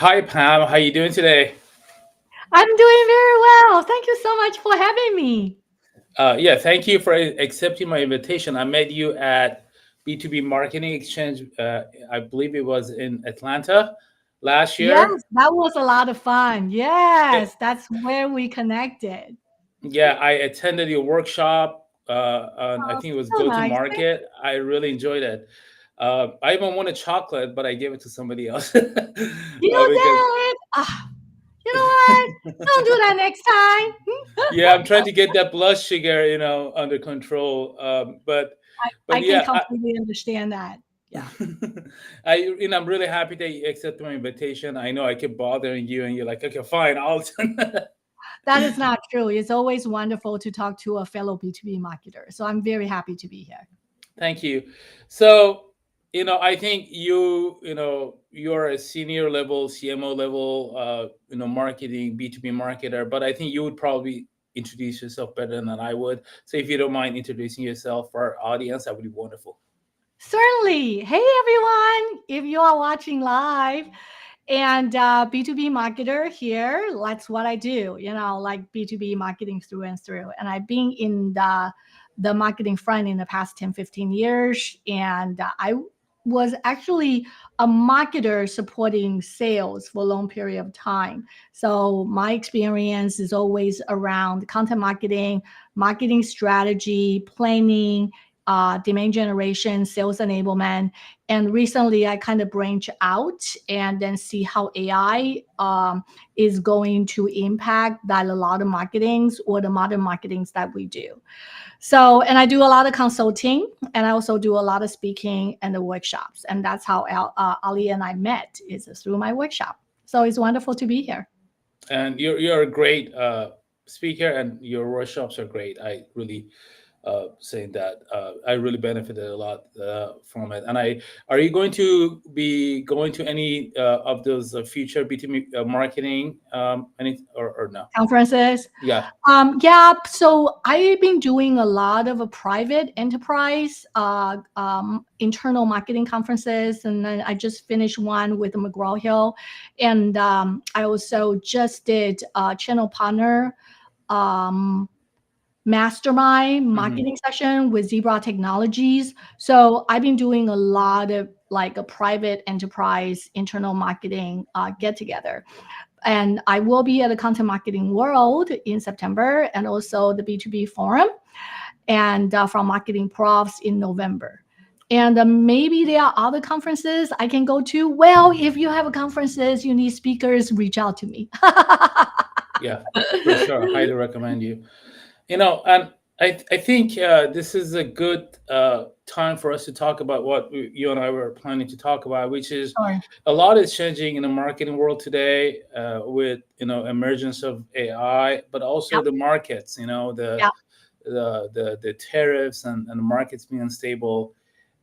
Hi Pam, how you doing today? I'm doing very well. Thank you so much for having me. Yeah, thank you for accepting my invitation. I met you at B2B Marketing Exchange. I believe it was in Atlanta last Yes, year. that was a lot of fun. It- Yes, that's where we connected. yeah, I attended your workshop. On, I Oh, think it was so Go to nice. Thank Market. I really enjoyed it. I even wanted chocolate, but I gave it to somebody else you. You because did. You know what? Don't do that next yeah, time. I'm trying to get that blood sugar, under control. But I can yeah, completely understand that. Yeah, I'm really happy that you accepted my invitation. I know I keep bothering you, and you're like, okay, fine, I'll. that is not true. It's always wonderful to talk to a fellow B2B marketer. So I'm very happy to be here. Thank you. So, I think you're a senior level, CMO level, marketing B2B marketer, but I think you would probably introduce yourself better than I would. So, if you don't mind introducing yourself for our audience, that would be wonderful. Certainly. Hey, everyone. If you are watching live, and B2B marketer here, that's what I do, like B2B marketing through and through. And I've been in the marketing front in the past 10, 15 years. And I was actually a marketer supporting sales for a long period of time. So my experience is always around content marketing, marketing strategy, planning, demand generation, sales enablement. And recently, I kind of branch out and then see how AI is going to impact that a lot of marketings or the modern marketings that we do. So, and I do a lot of consulting, and I also do a lot of speaking and the workshops. And that's how Ali and I met, is through my workshop. So it's wonderful to be here. And you're a great speaker, and your workshops are great. I really saying that I really benefited a lot from it. And are you going to be going to any of those future B2B marketing any or no? Conferences. Yeah. Yeah, so I've been doing a lot of a private enterprise internal marketing conferences, and then I just finished one with McGraw Hill, and I also just did a channel partner um, mastermind Hmm. marketing session with Zebra Technologies. So I've been doing a lot of like a private enterprise internal marketing get together, and I will be at the Content Marketing World in September, and also the B2B Forum, and from Marketing Profs in November. And maybe there are other conferences I can go to. Well, if you have conferences, you need speakers, reach out to me. Yeah, for sure. Highly recommend you. And I think this is a good time for us to talk about what you and I were planning to talk about, which is Sure. a lot is changing in the marketing world today with emergence of AI, but also Yep. the markets. Yep. The tariffs and the markets being unstable,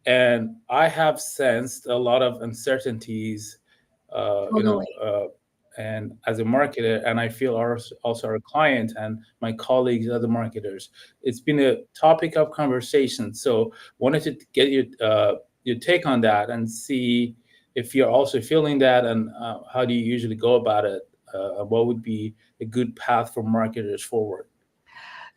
and I have sensed a lot of uncertainties. Uh, you know. Totally. And as a marketer, and I feel also our client and my colleagues, other marketers, it's been a topic of conversation. So wanted to get your take on that and see if you're also feeling that, and how do you usually go about it? What would be a good path for marketers forward?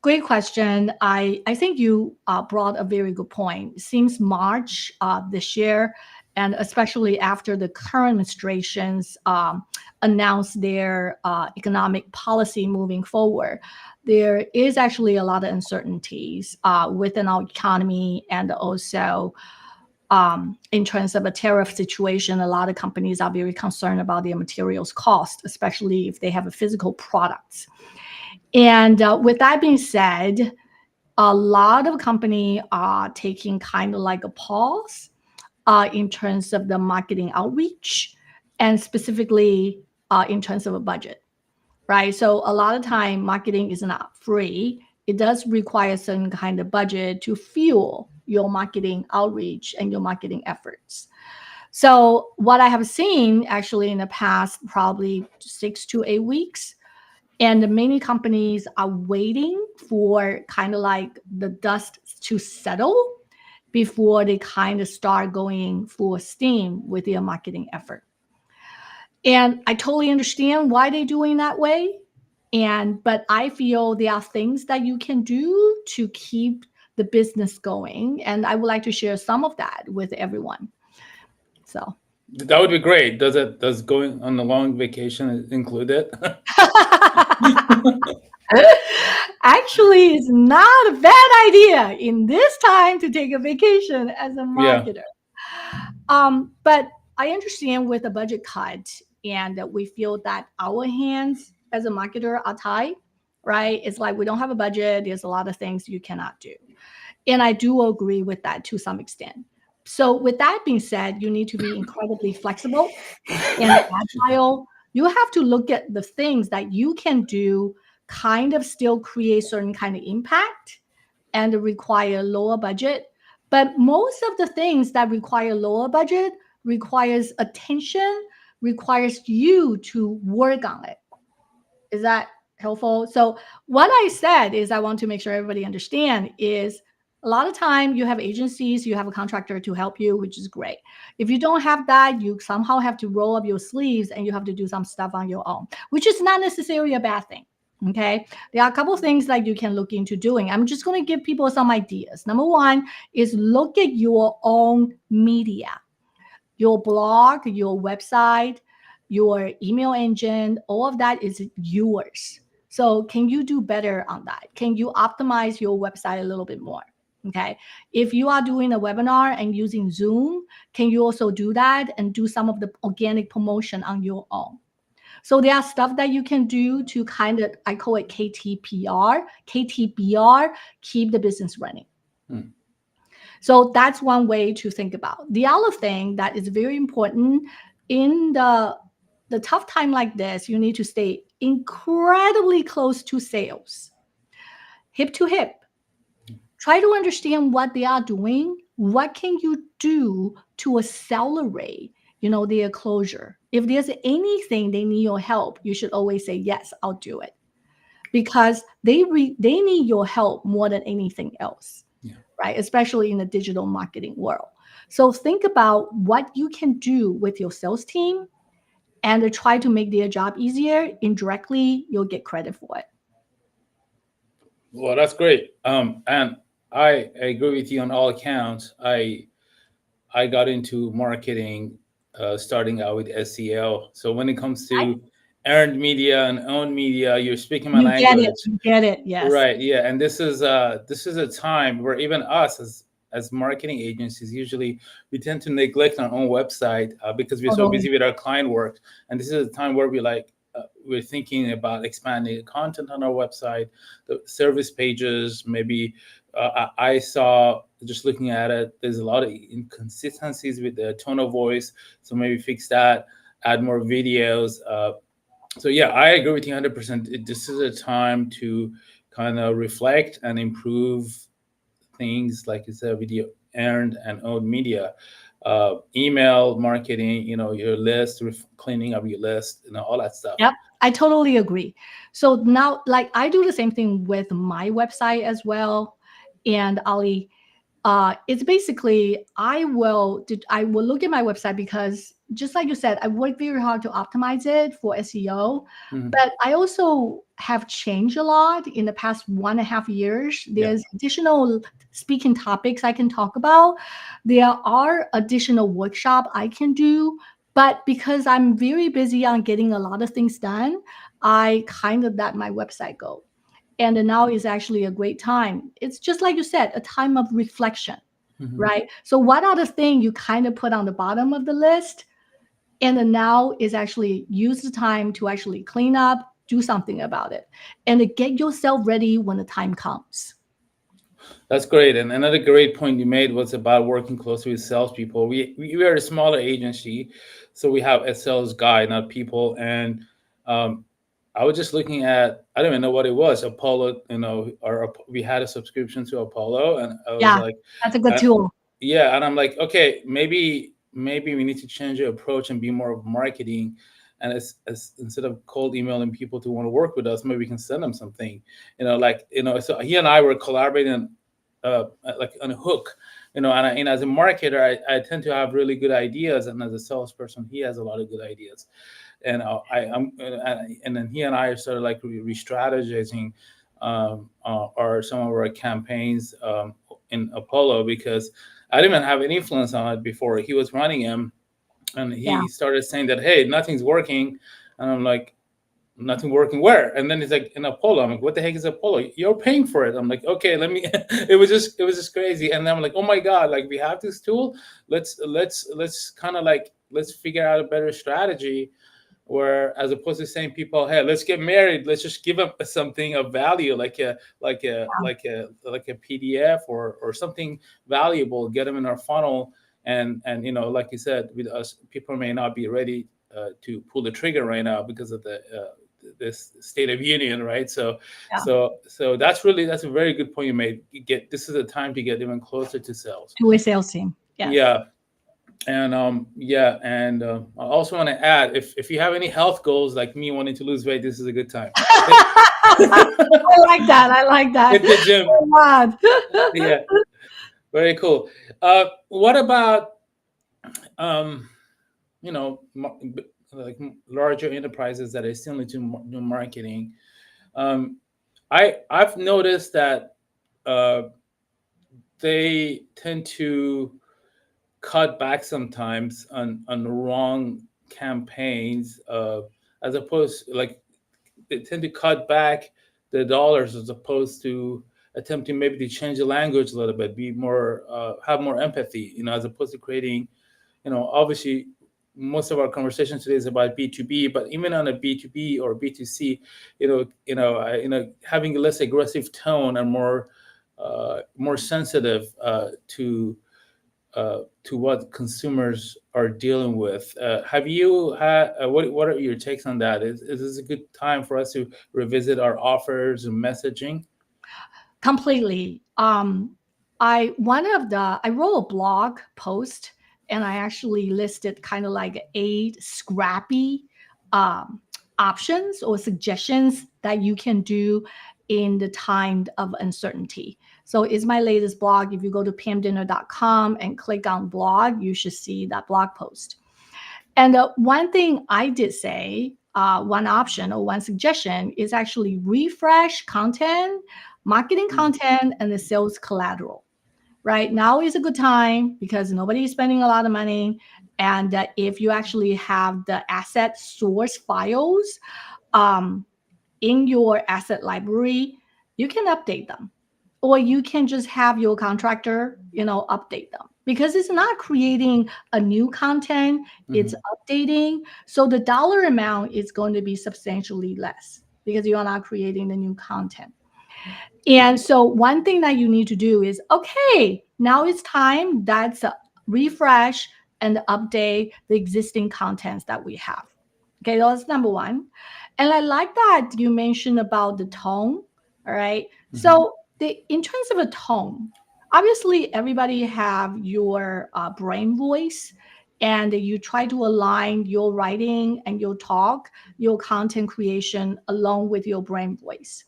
Great question. I think you brought a very good point. Since March this year, and especially after the current administrations announced their economic policy moving forward, there is actually a lot of uncertainties within our economy, and also in terms of a tariff situation. A lot of companies are very concerned about their materials cost, especially if they have a physical products. And with that being said, a lot of company are taking kind of like a pause in terms of the marketing outreach, and specifically in terms of a budget, right? So a lot of time marketing is not free. It does require some kind of budget to fuel your marketing outreach and your marketing efforts. So what I have seen actually in the past probably 6 to 8 weeks, and many companies are waiting for kind of like the dust to settle before they kind of start going full steam with their marketing effort. And I totally understand why they're doing that way. But I feel there are things that you can do to keep the business going. And I would like to share some of that with everyone. So That would be great. Does going on a long vacation include it? actually, it's not a bad idea in this time to take a vacation as a Yeah. marketer. But I understand with a budget cut, and that we feel that our hands as a marketer are tight, right? It's like we don't have a budget. There's a lot of things you cannot do. And I do agree with that to some extent. So, with that being said, you need to be incredibly flexible and agile. You have to look at the things that you can do, kind of still create certain kind of impact and require lower budget. But most of the things that require lower budget requires attention, requires you to work on it. Is that helpful? So what I said is I want to make sure everybody understand is a lot of time you have agencies, you have a contractor to help you, which is great. If you don't have that, you somehow have to roll up your sleeves and you have to do some stuff on your own, which is not necessarily a bad thing. Okay. There are a couple of things that you can look into doing. I'm just going to give people some ideas. Number one is look at your own media, your blog, your website, your email engine, all of that is yours. So can you do better on that? Can you optimize your website a little bit more? Okay. If you are doing a webinar and using Zoom, can you also do that and do some of the organic promotion on your own? So there are stuff that you can do to kind of, I call it KTBR, keep the business running. Hmm. So that's one way to think about. The other thing that is very important in the tough time like this, you need to stay incredibly close to sales, hip to hip. Try to understand what they are doing. What can you do to accelerate, their closure? If there's anything they need your help, you should always say yes, I'll do it, because they need your help more than anything else. Yeah. Right? Especially in the digital marketing world. So think about what you can do with your sales team and try to make their job easier. Indirectly, you'll get credit for it. Well, that's great. And I agree with you on all accounts. I got into marketing, starting out with SEO. So when it comes Right? to earned media and owned media, you're speaking my You get it. language. You get it. Yes. Right. Yeah. And this is a time where even us as marketing agencies, usually we tend to neglect our own website because we're so Totally. busy with our client work. And this is a time where we're thinking about expanding the content on our website, the service pages. Maybe I saw, just looking at it, there's a lot of inconsistencies with the tone of voice. So maybe fix that, add more videos. So yeah, I agree with you 100%. This is a time to kind of reflect and improve things, like you said, with your earned and owned media, email marketing, your list, cleaning up your list, all that stuff. Yep. I totally agree. So now, like, I do the same thing with my website as well. And Ali, it's basically I will look at my website because just like you said, I work very hard to optimize it for SEO. Mhm. But I also have changed a lot in the past 1.5 years. Yeah. There's additional speaking topics I can talk about. There are additional workshop I can do. But because I'm very busy on getting a lot of things done, I kind of let my website go. And now is actually a great time. It's just like you said, a time of reflection, Mhm. right? So what are the things you kind of put on the bottom of the list? And then now is actually use the time to actually clean up, do something about it, and to get yourself ready when the time comes. That's great. And another great point you made was about working closely with salespeople. We are a smaller agency, so we have a sales guy, not people. And um, I was just looking at, I don't even know what it was, Apollo. Or we had a subscription to Apollo, and I was Yeah, like, that's a good uh, tool. yeah, and I'm like, okay, maybe we need to change the approach and be more of marketing. And as instead of cold emailing people to want to work with us, maybe we can send them something. So he and I were collaborating, like on a hook. And as a marketer, I tend to have really good ideas, and as a salesperson, he has a lot of good ideas. and and then he and I started like re-strategizing our some of our campaigns in Apollo, because I didn't even have any influence on it before. He was running him, and Yeah. he started saying that, hey, nothing's working, and I'm like, nothing working where? And then he's like, in Apollo. I'm like, what the heck is Apollo? You're paying for it. I'm like, okay, let me. It was just crazy. And then I'm like, oh my god, like we have this tool. Let's kind of like, let's figure out a better strategy, where as opposed to saying people, hey, let's get married, let's just give them something of value, like a PDF or something valuable, get them in our funnel. And like you said, with us, people may not be ready to pull the trigger right now because of the this state of union, right? So Yeah. that's a very good point you made. This is a time to get even closer to sales. Two-way sales team. Yes. Yeah. And I also want to add, if you have any health goals like me wanting to lose weight, this is a good time. I like that. I like that. Hit the gym. Oh, God. Yeah, very cool. What about um, like larger enterprises that are still need to do marketing? Um, I've noticed that uh, they tend to cut back sometimes on the wrong campaigns, as opposed, like, they tend to cut back the dollars as opposed to attempting maybe to change the language a little bit, be more have more empathy, as opposed to creating, obviously most of our conversation today is about B2B, but even on a B2B or B2C, having a less aggressive tone and more sensitive to what consumers are dealing with. Have you had what are your takes on that? Is this a good time for us to revisit our offers and messaging? Completely. I wrote a blog post, and I actually listed kind of like 8 scrappy um, options or suggestions that you can do in the time of uncertainty. So it's my latest blog. If you go to pamdinner.com and click on blog, you should see that blog post. And one thing I did say, one option or one suggestion is actually refresh content, marketing content, and the sales collateral. Right now is a good time because nobody is spending a lot of money. And if you actually have the asset source files um, in your asset library, you can update them, or you can just have your contractor, update them, because it's not creating a new content, it's Hmm. updating. So the dollar amount is going to be substantially less because you are not creating the new content. And so one thing that you need to do is, okay, now it's time. That's a refresh and update the existing contents that we have. Okay, that's number one. And I like that you mentioned about the tone. All right. Hmm. So in terms of a tone, obviously everybody have your brain voice, and you try to align your writing and your talk, your content creation along with your brain voice.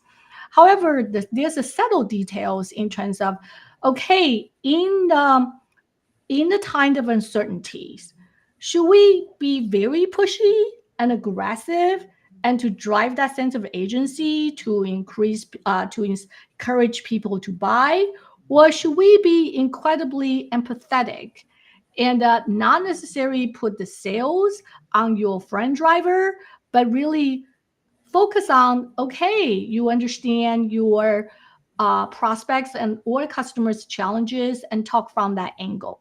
However, there's a subtle details in terms of, okay, in the time of uncertainties, should we be very pushy and aggressive and to drive that sense of agency to encourage people to buy, or should we be incredibly empathetic and not necessarily put the sales on your friend driver, but really focus on, okay, you understand your prospects and or customers challenges and talk from that angle.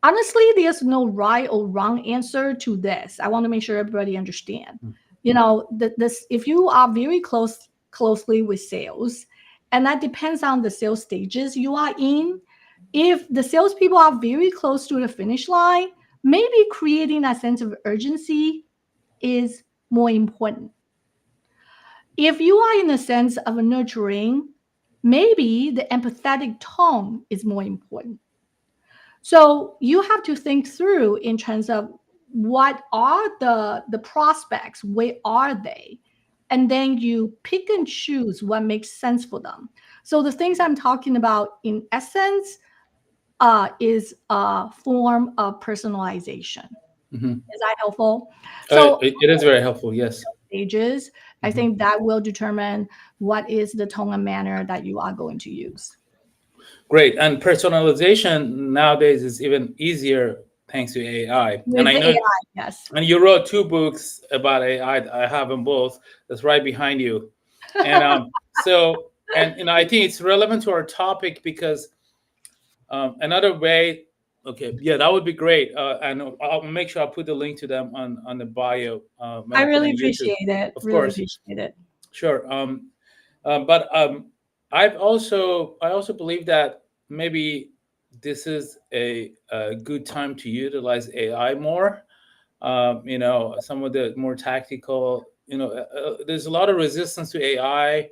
Honestly, there's no right or wrong answer to this. I want to make sure everybody understand. This, if you are very closely with sales, and that depends on the sales stages you are in. If the salespeople are very close to the finish line, maybe creating that sense of urgency is more important. If you are in a sense of nurturing, maybe the empathetic tone is more important. So you have to think through in terms of what are the prospects, where are they? And then you pick and choose what makes sense for them. So the things I'm talking about in essence is a form of personalization. Mhm. Is that helpful? So It is very helpful. Yes. stages, I Mhm. think that will determine what is the tone and manner that you are going to use. Great. And personalization nowadays is even easier thanks to AI. And With I the know, AI, yes. and you wrote two books about AI. I have them both. That's right behind you. And and I think it's relevant to our topic because another way. Okay, yeah, that would be great. And I'll make sure I put the link to them on the bio when I I put really on YouTube. appreciate it. Of Really course, appreciate it. sure. But I also believe that maybe this is a good time to utilize AI more. Some of the more tactical. There's a lot of resistance to AI.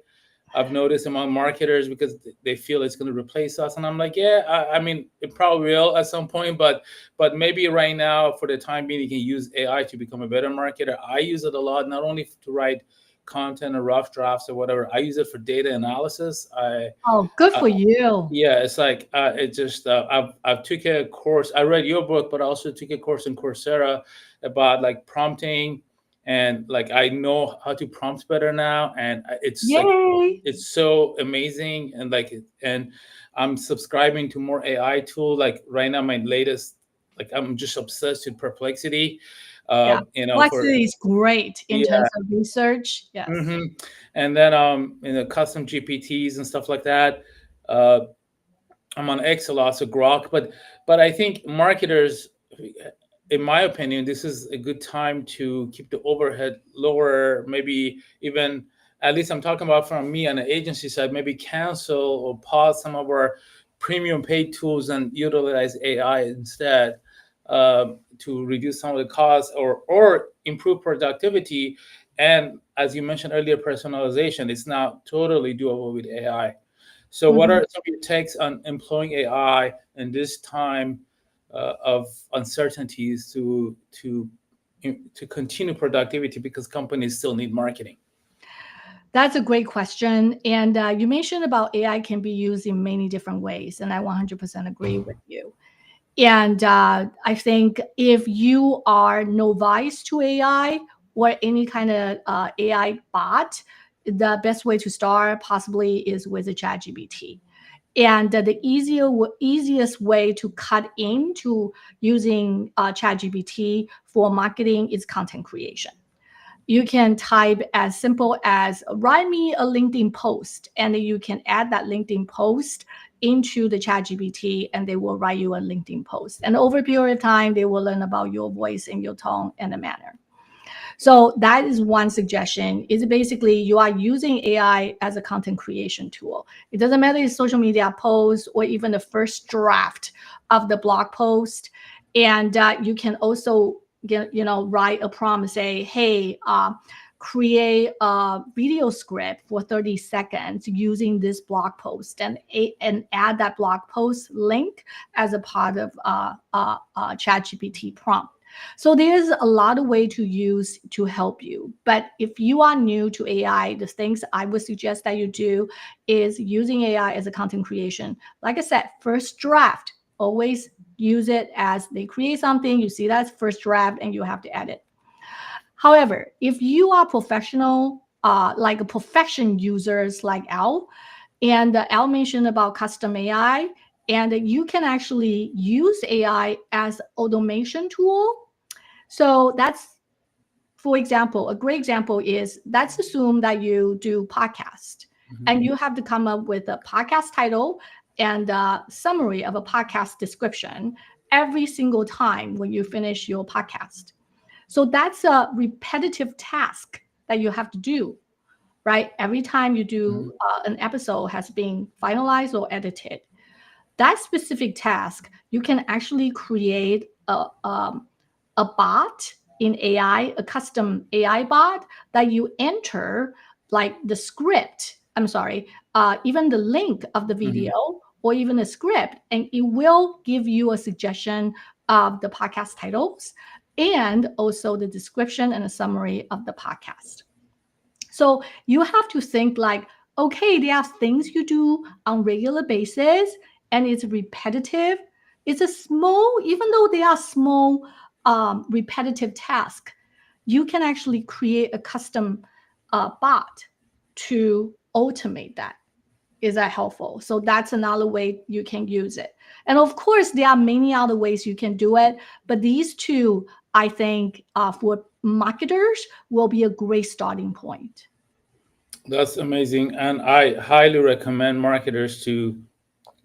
I've noticed among marketers because they feel it's going to replace us, and I'm like, yeah, I mean, it probably will at some point, but maybe right now, for the time being, you can use AI to become a better marketer. I use it a lot, not only to write content or rough drafts or whatever. I use it for data analysis. Oh, good Uh, for you. yeah, it's like it just I've took a course. I read your book, but I also took a course in Coursera about like prompting, and like I know how to prompt better now, and it's like Yay. it's so amazing. And and I'm subscribing to more AI tool. Like right now, my latest, like I'm just obsessed with Perplexity. Yeah. For Complexity is great in yeah. terms of research. Yes. Hmm. And then custom GPTs and stuff like that. Uh, I'm on X a lot, so Grok. But I think marketers, in my opinion, this is a good time to keep the overhead lower. Maybe even, at least I'm talking about from me on the agency side, maybe cancel or pause some of our premium paid tools and utilize AI instead, to reduce some of the costs or improve productivity. And as you mentioned earlier, personalization is now totally doable with AI. So, what Mhm. are some of your takes on employing AI in this time of uncertainties to continue productivity because companies still need marketing? That's a great question. And you mentioned about AI can be used in many different ways, and I 100% agree with you. And I think if you are novice to AI or any kind of AI bot, the best way to start possibly is with a ChatGPT. And the easiest way to cut into using ChatGPT for marketing is content creation. You can type as simple as write me a LinkedIn post, and then you can add that LinkedIn post into the chat GPT, and they will write you a LinkedIn post. And over a period of time, they will learn about your voice and your tone and the manner. So that is one suggestion. Is basically you are using AI as a content creation tool. It doesn't matter if it's social media post or even the first draft of the blog post, and you can also write a prompt, say, hey. Create a video script for 30 seconds using this blog post, and add that blog post link as a part of ChatGPT prompt. So there's a lot of way to use to help you. But if you are new to AI, the things I would suggest that you do is using AI as a content creation. Like I said, first draft, always use it as they create something, you see that's first draft and you have to edit. However, if you are professional, like a profession users like Al, and Al mentioned about custom AI, and you can actually use AI as automation tool. So that's, for example, a great example is, let's assume that you do podcast Mhm. and you have to come up with a podcast title and a summary of a podcast description every single time when you finish your podcast. So that's a repetitive task that you have to do, right? Every time you do Mhm. an episode has been finalized or edited. That specific task, you can actually create a bot in AI, a custom AI bot that you enter like the script. I'm sorry, even the link of the Mhm. video or even the script, and it will give you a suggestion of the podcast titles and also the description and a summary of the podcast. So you have to think like, okay, there are things you do on regular basis and it's repetitive. It's a small, even though they are small repetitive task, you can actually create a custom bot to automate that. Is that helpful? So that's another way you can use it. And of course, there are many other ways you can do it, but these two, I think, for marketers will be a great starting point. That's amazing. And I highly recommend marketers to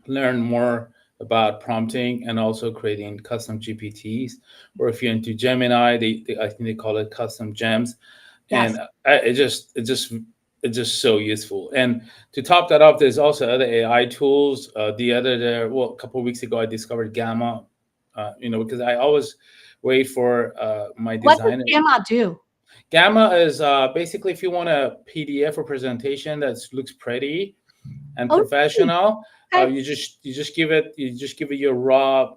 learn more about prompting and also creating custom GPTs. Or if you're into Gemini, I think they call it custom gems. Yes. And it's just so useful. And to top that off, there's also other AI tools. A couple of weeks ago, I discovered Gamma. Because I always wait for my What does designer. Gamma do? Gamma is basically if you want a PDF or presentation that looks pretty and Oh, professional, okay. you just give it your raw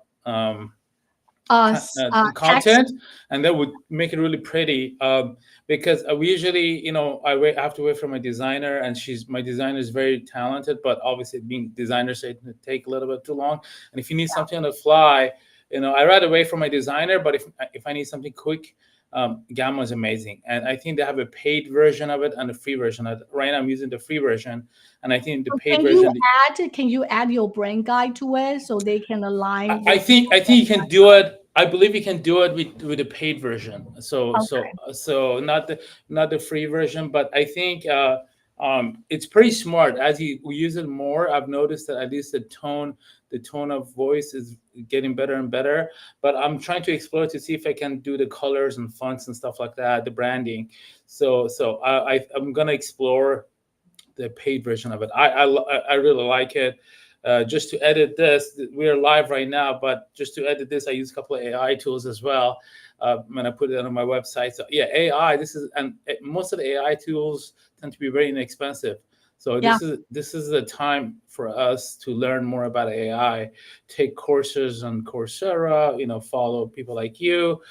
Text. content, and that would make it really pretty. Because we usually, I have to wait for my designer, and my designer is very talented, but obviously being designer, so it take a little bit too long. And if you need something on the fly, I rather wait for my designer. But if I need something quick, Gamma is amazing, and I think they have a paid version of it and a free version. Right now, I'm using the free version, and I think the So paid version. can you add your brand guide to it so they can align I with think I think you can do it. I believe you can do it with the paid version. So okay. so so not the free version, but I think it's pretty smart. As we use it more, I've noticed that at least the tone of voice is getting better and better. But I'm trying to explore to see if I can do the colors and fonts and stuff like that, the branding. I'm gonna explore the paid version of it. I really like it. Just to edit this, we're live right now, but just to edit this, I use a couple of AI tools as well. When I put it on my website, so yeah, AI. Most of the AI tools tend to be very inexpensive. So Yeah. this is the time for us to learn more about AI, take courses on Coursera, follow people like you,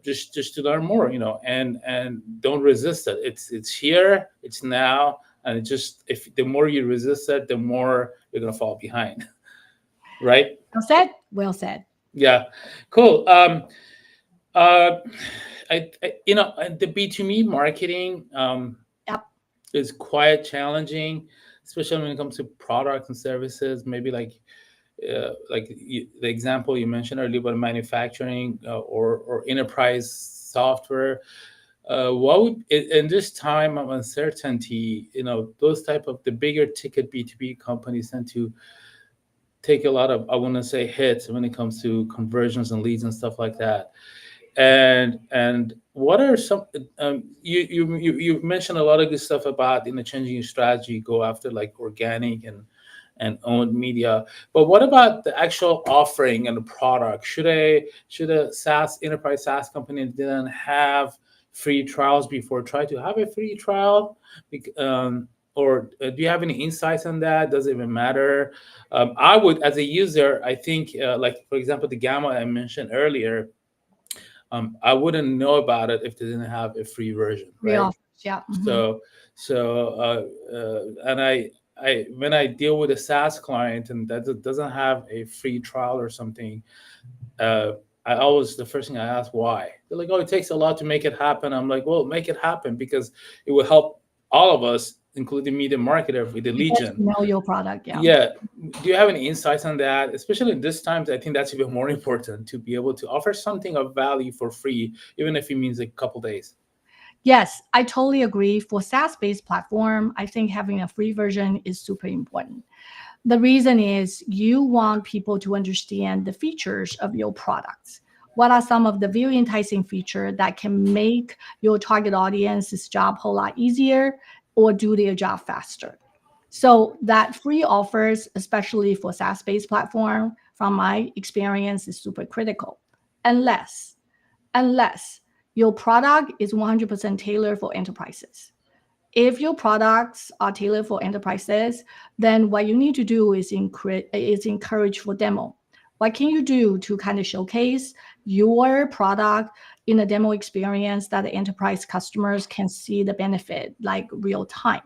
just to learn more, and don't resist it. It's here, it's now, and if the more you resist it, the more you're gonna fall behind. Right? Well said. Well said. Yeah. Cool. Uh, the B2Me marketing Yep. is quite challenging, especially when it comes to products and services. Maybe the example you mentioned earlier about manufacturing or enterprise software. What would in this time of uncertainty, those type of the bigger ticket B2B companies tend to take a lot of, I want to say, hits when it comes to conversions and leads and stuff like that. And what are some you mentioned a lot of good stuff about changing your strategy, go after like organic and owned media. But what about the actual offering and the product? Should a SaaS enterprise SaaS company didn't have free trials before try to have a free trial? Or do you have any insights on that? Does it even matter? I would, as a user, I think, like for example, the Gamma I mentioned earlier, I wouldn't know about it if they didn't have a free version, Free right? offers. Yeah. So, and I when I deal with a SaaS client and that doesn't have a free trial or something, uh, the first thing I ask why. They're like, oh, it takes a lot to make it happen. I'm like, well, make it happen because it will help all of us, including me, the marketer, with the lead Because gen. you know your product. Yeah. Yeah. Do you have any insights on that? Especially in this times, I think that's even more important to be able to offer something of value for free, even if it means a couple days. Yes, I totally agree. For SaaS-based platform, I think having a free version is super important. The reason is you want people to understand the features of your products. What are some of the very enticing features that can make your target audience's job a whole lot easier or do their job faster? So that free offers, especially for SaaS-based platform, from my experience, is super critical. Unless, unless your product is 100% tailored for enterprises. If your products are tailored for enterprises, then what you need to do is encourage for demo. What can you do to kind of showcase your product in a demo experience that the enterprise customers can see the benefit like real time?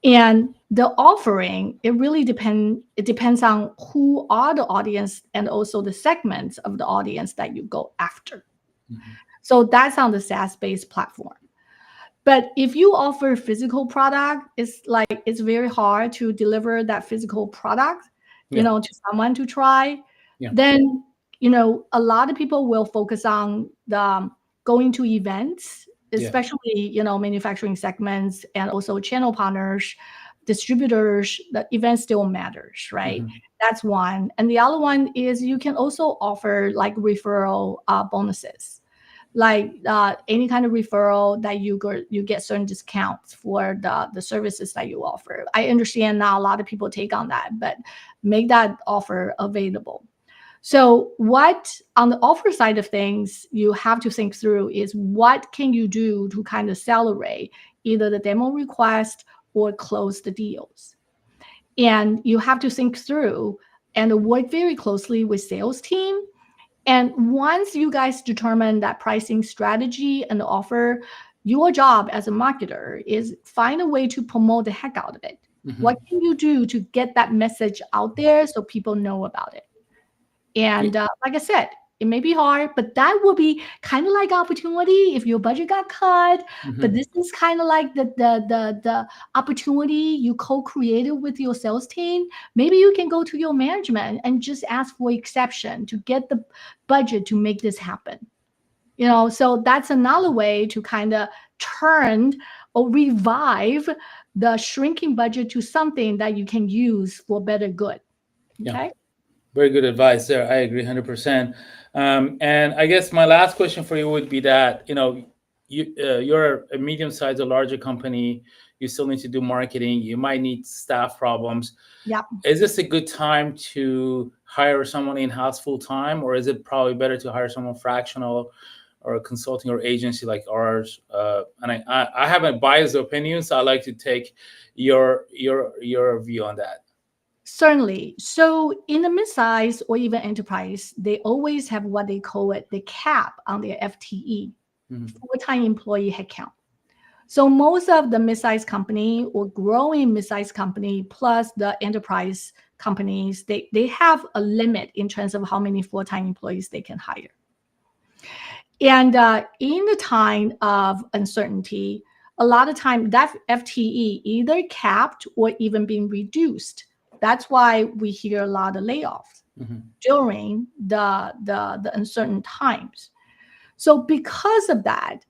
And the offering, it depends on who are the audience and also the segments of the audience that you go after. Mhm. So that's on the SaaS-based platform. But if you offer physical product, it's very hard to deliver that physical product, Yeah. to someone to try. Yeah. Then, a lot of people will focus on the going to events, Yeah. especially, manufacturing segments and also channel partners, distributors. The event still matters, right? Mhm. That's one. And the other one is you can also offer like referral bonuses, like any kind of referral that you get certain discounts for the services that you offer. I understand now a lot of people take on that, but make that offer available. So what on the offer side of things you have to think through is what can you do to kind of accelerate either the demo request or close the deals. And you have to think through and work very closely with sales team. And once you guys determine that pricing strategy and the offer, your job as a marketer is find a way to promote the heck out of it. What Mhm. can you do to get that message out there so people know about it? Yeah. And like I said, it may be hard, but that will be kind of like opportunity if your budget got cut. But Mhm. this is kind of like the opportunity you co-created with your sales team. Maybe you can go to your management and just ask for exception to get the budget to make this happen. So that's another way to kind of turn or revive the shrinking budget to something that you can use for better good. Yeah. Okay. Very good advice there. I agree 100%. And I guess my last question for you would be that, you're a medium-sized or larger company. You still need to do marketing. You might need staff problems. Yep. Is this a good time to hire someone in-house full-time, or is it probably better to hire someone fractional or a consulting or agency like ours? And I have a biased opinion, so I like to take your view on that. Certainly. So in the mid-size or even enterprise, they always have what they call it the cap on their FTE, Mhm. full-time employee headcount. So most of the mid-size company or growing mid-size company plus the enterprise companies, they have a limit in terms of how many full-time employees they can hire. And in the time of uncertainty, a lot of time that FTE either capped or even being reduced. That's why we hear a lot of layoffs Mhm. during the uncertain times. So because of that,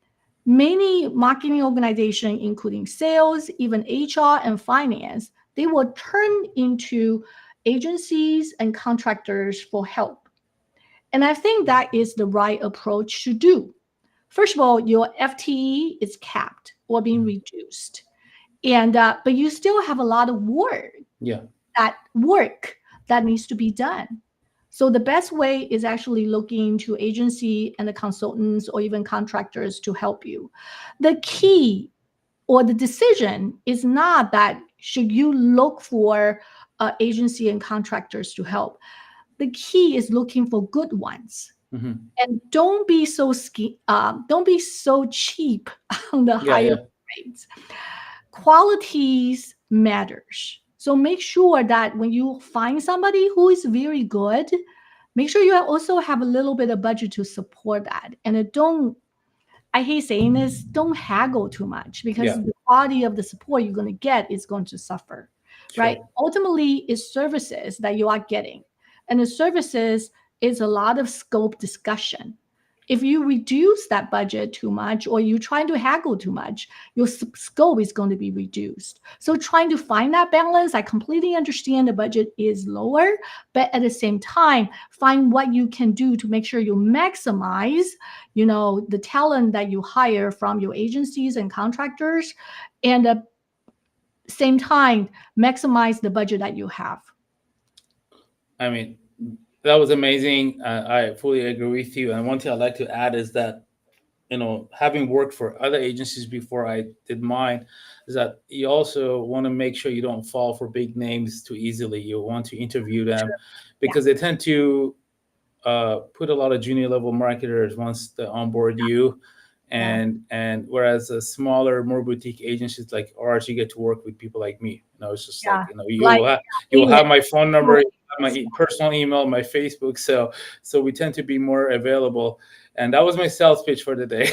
many marketing organizations, including sales, even HR and finance, they will turn into agencies and contractors for help. And I think that is the right approach to do. First of all, your FTE is capped or being Mhm. reduced, and but you still have a lot of Yeah. work that needs to be done. So the best way is actually looking to agency and the consultants or even contractors to help you. The key or the decision is not that should you look for agency and contractors to help. The key is looking for good ones, Mhm. and don't be so cheap on the Yeah. higher Yeah. rates. Qualities matters. So make sure that when you find somebody who is very good, make sure you also have a little bit of budget to support that. And don't I hate saying this, don't haggle too much because Yeah. the quality of the support you're going to get is going to suffer, right? Sure. Ultimately, it's services that you are getting. And the services is a lot of scope discussion. If you reduce that budget too much or you trying to haggle too much, your scope is going to be reduced. So trying to find that balance, I completely understand the budget is lower, but at the same time, find what you can do to make sure you maximize the talent that you hire from your agencies and contractors, and at the same time maximize the budget that you have. I mean, that was amazing. I fully agree with you. And one thing I'd like to add is that, having worked for other agencies before I did mine, is that you also want to make sure you don't fall for big names too easily. You want to interview them Yeah. because they tend to put a lot of junior level marketers once they onboard you. and whereas a smaller, more boutique agencies like ours, you get to work with people like me. It's just like, Yeah. Like you'll English. have my phone number, my personal email, my Facebook. So we tend to be more available. And that was my sales pitch for the day.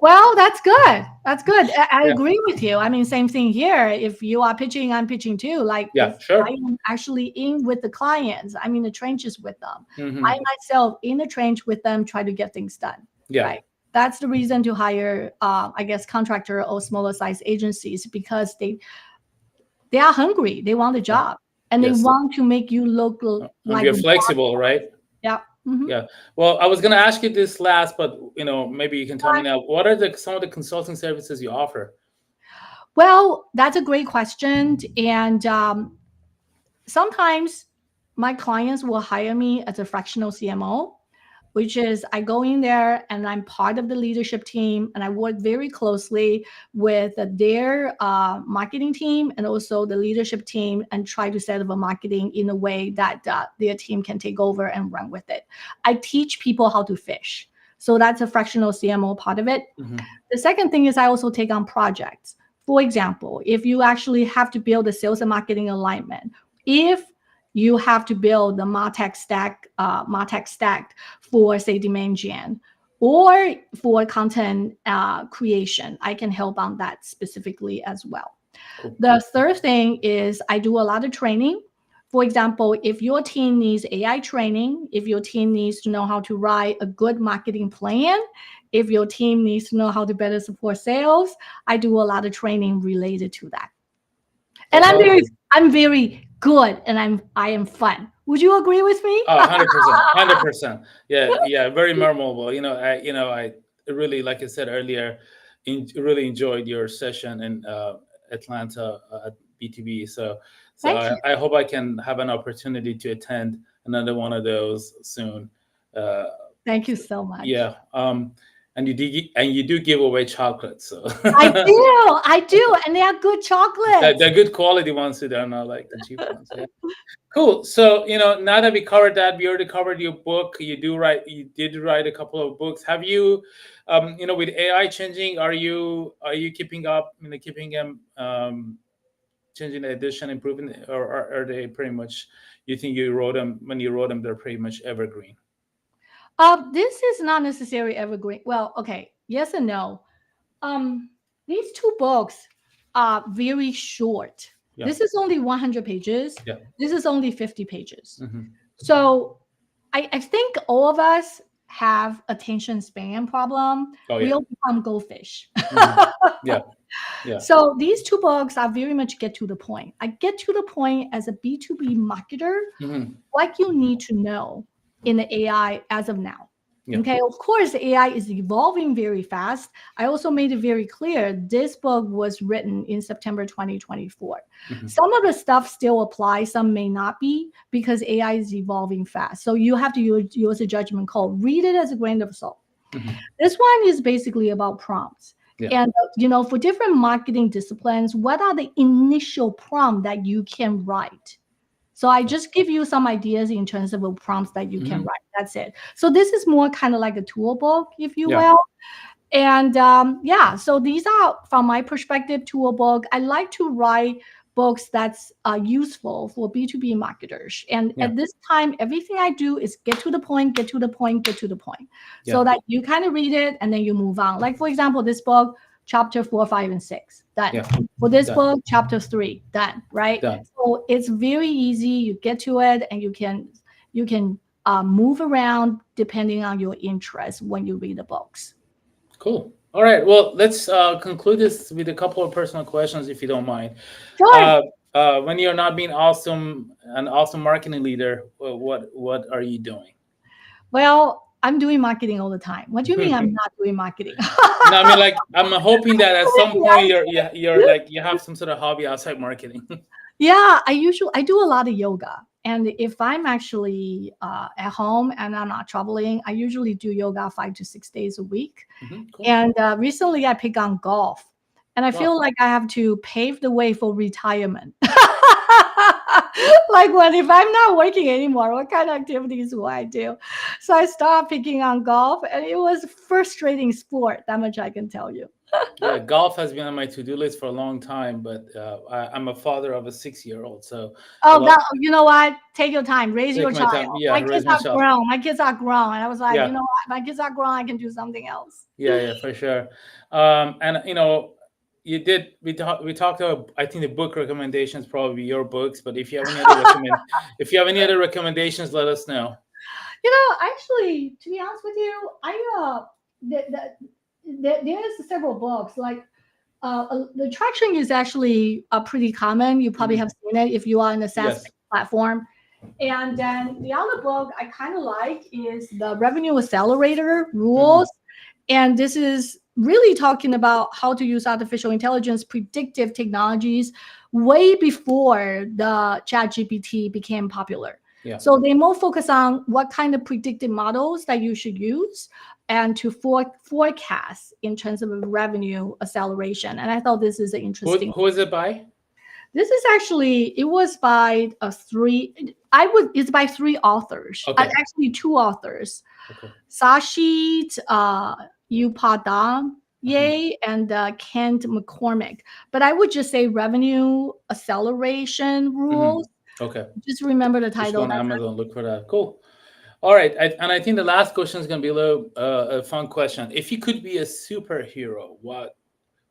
Well, that's good. That's good. I Yeah. agree with you. I mean, same thing here. If you are pitching, I'm pitching too. Like Yeah, if I sure. am actually in with the clients, I'm in the trenches with them. I Hmm. myself in the trench with them, try to get things done. Yeah. Right. That's the reason to hire, I guess, contractor or smaller size agencies, because they are hungry. They want a Yeah. job, and they Yes. want to make you look And like we're a flexible, right? yeah. Mhm. Yeah. Well, I was going to ask you this last, but maybe you can tell me now. What are some of the consulting services you offer? Well, that's a great question, and sometimes my clients will hire me as a fractional CMO, which is I go in there and I'm part of the leadership team, and I work very closely with their marketing team and also the leadership team, and try to set up a marketing in a way that their team can take over and run with it. I teach people how to fish. So that's a fractional CMO part of it. Hmm. The second thing is I also take on projects. For example, if you actually have to build a sales and marketing alignment, if you have to build the MarTech stack for, say, demand gen, or for content creation, I can help on that specifically as well. Cool. The third thing is I do a lot of training. For example, if your team needs AI training, if your team needs to know how to write a good marketing plan, if your team needs to know how to better support sales, I do a lot of training related to that. And That's awesome. I'm very good, and I am fun. Would you agree with me? Oh, 100%. 100%. Yeah, very memorable. I really, like I said earlier, really enjoyed your session in Atlanta at BTB. So Thank you. I hope I can have an opportunity to attend another one of those soon. Uh, Thank you so much. yeah. And you do give away chocolates, so I do, and they are good chocolates. they're good quality ones too. They're not like the cheap ones. Yeah. Cool. So, now that we covered that, we already covered your book. You did write a couple of books. Have you, with AI changing, are you keeping up, keeping them, changing the edition, improving, or are they pretty much, you think when you wrote them, they're pretty much evergreen? This is not necessarily evergreen. Well, okay, yes and no. Um, these two books are very short. Yeah. This is only 100 pages. Yeah. This is only 50 pages. Mm-hmm. So I think all of us have attention span problem. Oh, We yeah. all become goldfish. Yeah. Yeah. So these two books are very much get to the point. I get to the point as a B2B marketer, Mm-hmm. what you need to know in the AI as of now. Yeah. Okay, of course, the AI is evolving very fast. I also made it very clear this book was written in September 2024. Mm-hmm. Some of the stuff still applies, some may not be, because AI is evolving fast. So you have to use a judgment call. Read it as a grain of salt. Mm-hmm. This one is basically about prompts. Yeah. And for different marketing disciplines, what are the initial prompt that you can write? So I just give you some ideas in terms of the prompts that you can Mhm. write. That's it. So this is more kind of like a tool book, if you Yeah. will. And so these are, from my perspective, tool book. I like to write books that's useful for B2B marketers. And Yeah. at this time, everything I do is get to the point, get to the point, get to the point. Yeah. So that you kind of read it and then you move on. Like, for example, this book, chapter 4, 5, and 6, done. Yeah. For this Done. book, chapter 3, done, right? Done. So it's very easy. You get to it and you can move around depending on your interest when you read the books. Cool. All right. Well, let's conclude this with a couple of personal questions, if you don't mind. Sure. When you're not being an awesome marketing leader, what are you doing? Well, I'm doing marketing all the time. What do you mean I'm not doing marketing? No, I mean, like, I'm hoping that at some point you're like you have some sort of hobby outside marketing. Yeah, I do a lot of yoga. And if I'm actually at home and I'm not traveling, I usually do yoga 5 to 6 days a week. Mm-hmm. Cool. And recently I picked on golf. And I Wow. feel like I have to pave the way for retirement. Like when if I'm not working anymore, what kind of activities do I do? So I stopped picking on golf, and it was a frustrating sport. That much I can tell you. Yeah, golf has been on my to-do list for a long time, but I'm a father of a 6-year-old, so a Oh, lot. that you know what? Take your time, raise your Take my child. time. My Yeah, kids raise my are child. grown. My kids are grown, and I was like, you Yeah, know what? My kids are grown. I can do something else. yeah, for sure. And you did. We talked about. I think the book recommendations probably your books, but if you have any other if you have any other recommendations, let us know. Actually, to be honest with you, there's several books like the traction is actually pretty common. You probably Hmm. have seen it if you are on the SaaS Yes. platform. And then the other book I kind of like is the Revenue Accelerator Hmm. Rules. And this is really talking about how to use artificial intelligence predictive technologies way before the ChatGPT became popular. Yeah. So they more focus on what kind of predictive models that you should use and to forecast in terms of revenue acceleration. And I thought this is an interesting. Who is it by? This is actually it was by it's by three authors. Okay. Actually two authors. Okay. Sashi Upadhyay Mhm. and Kent McCormick. But I would just say revenue acceleration Mhm. rules. Okay. Just remember the Just go title. on That's Amazon, look for that. Cool. All right. And I think the last question is going to be a little a fun question. If you could be a superhero,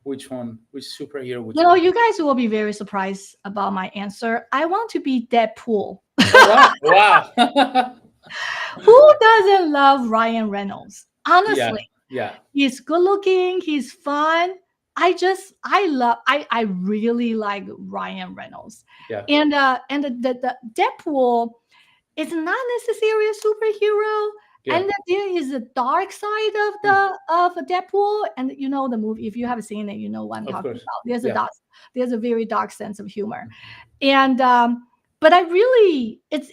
which superhero would you you know, be? you guys will be very surprised about my answer. I want to be Deadpool. Oh, wow. Wow. Who doesn't love Ryan Reynolds? Yeah. Honestly, Yeah. he's good looking, he's fun. I really like Ryan Reynolds. Yeah. And the Deadpool is not necessarily a superhero. Yeah. And that there is a dark side of Mm. Deadpool. And you know the movie, if you haven't seen it, you know what I'm Of talking course. about. Yeah. There's a very dark sense of humor. And but I really it's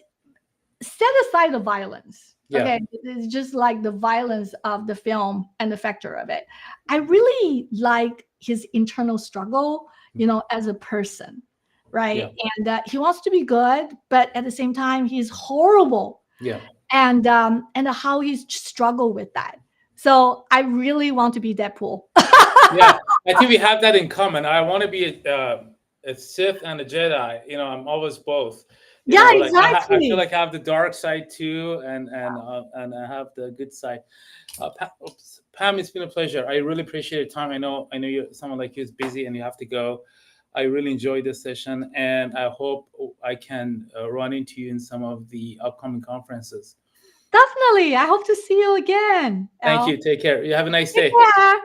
set aside the violence. Yeah. Okay, it's just like the violence of the film and the factor of it. I really like his internal struggle, as a person, right? Yeah. And he wants to be good, but at the same time, he's horrible, Yeah. and how he's struggled with that. So I really want to be Deadpool. Yeah. I think we have that in common. I want to be a Sith and a Jedi. I'm always both. Yeah, Like I feel exactly. like I have the dark side too, and I have the good side. Pam, it's been a pleasure. I really appreciate your time. I know you someone like you is busy and you have to go. I really enjoyed this session, and I hope I can run into you in some of the upcoming conferences. Definitely. I hope to see you again, Thank Al. you. Take care. You have a nice Take day. care.